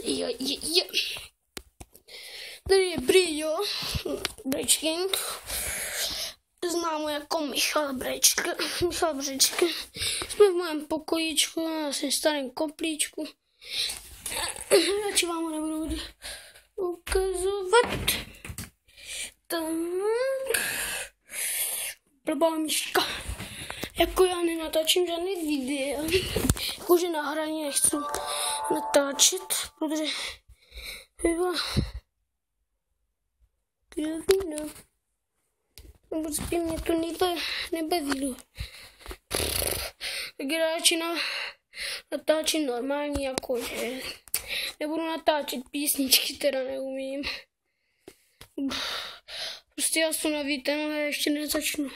Jo. Tady je Brio, Brečking, známo jako Michal Brečka. Jsme v mém pokojíčku, na svém starém koplíčku. Radši vám ho nebudu ukazovat. Tak. Blbá myška. Jako já nenatáčím žádný video. Jakože na hraní nechci natáčet, protože byla kravina. Vůbec by mě to nebavilo. Tak radši natáčím normální, jakože nebudu natáčet písničky, teda neumím. Prostě já jsem naví, tenhle ještě nezačnu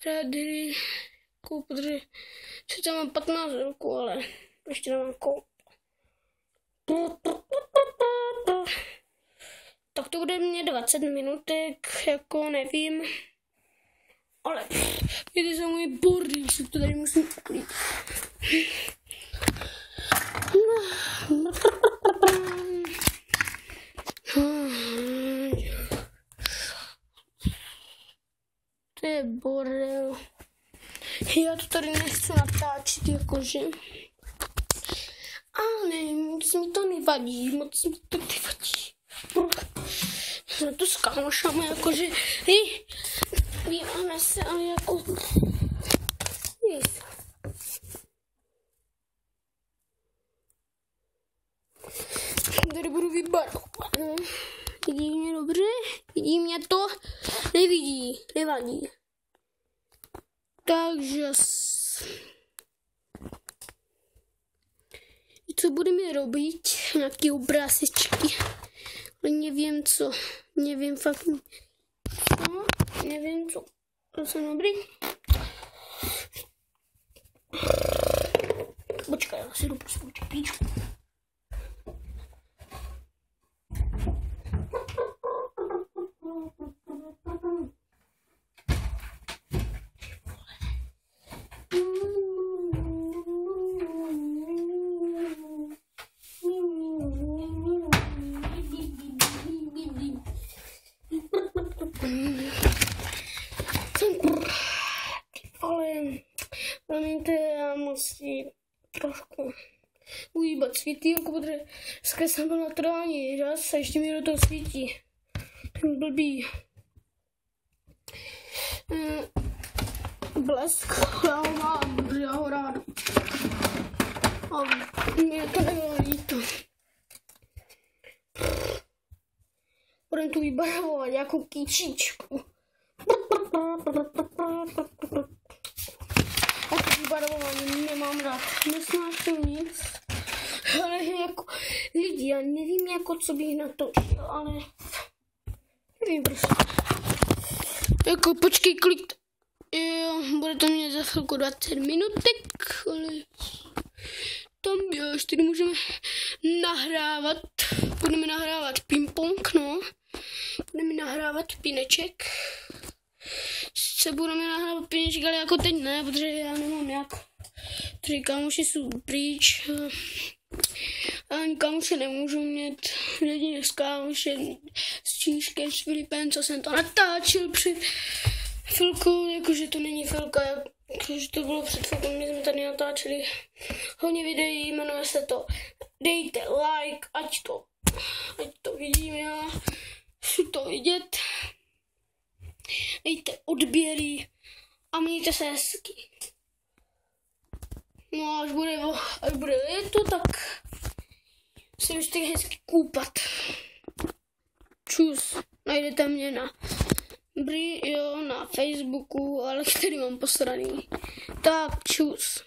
hrát hry, protože sice mám 15 roků, ale ještě nemám koup. Tak to bude mě 20 minutek, jako nevím. Ale jde za můj bordel, se to tady musím uklidit. To je bordel. Já to tady nechci natáčet, jakože. Ale moc mi to nevadí. Na to s kámošama, jakože, díváme se, ale jako, tady budu vybarovat, no. Vidí mě dobře? Vidí mě to? Nevidí, nevadí. Takže co budeme robiť? Nějaký obrázečky. Nevím co. Nevím fakt. No, nevím co. To jsem dobrý. Počkej, já si jdu pro svou čepičku. Promiňte, já musím trošku uhýbat světýlko, protože dneska jsem byl na trání, a ještě mi do toho svítí. Jsem blbý. Blesk, já ho mám, protože já ho rád. A mě to nebylo líto. Budem tu vybarvovat nějakou kyčičku. Vybarvování nemám rád, nesnáším nic, ale jako lidi, já nevím jako co bych natočil, ale nevím prostě. Jako počkej, kolik to, jo, bude to mít za chvilku 20 minutek, ale tam jo, ještě můžeme nahrávat, budeme nahrávat ping-pong, no, budeme nahrávat pineček. Se budeme nahrávat pěničky, ale jako teď ne, protože já nemám jak. Tři kámoši jsou pryč. A ani kámoše nemůžu mít. Jedině s kámošem, s Číškem, s Filipem, co jsem to natáčel před chvilkou, jakože to není chvilka, jakože to bylo před chvilkou, my jsme tady natáčeli hodně videí, jmenuje se to Dejte like, ať to vidím já, chci to vidět. Dejte odběry a mějte se hezky. No až bude léto, tak se můžete hezky koupat. Čus, najdete mě na na Facebooku, ale který mám posraný. Tak čus.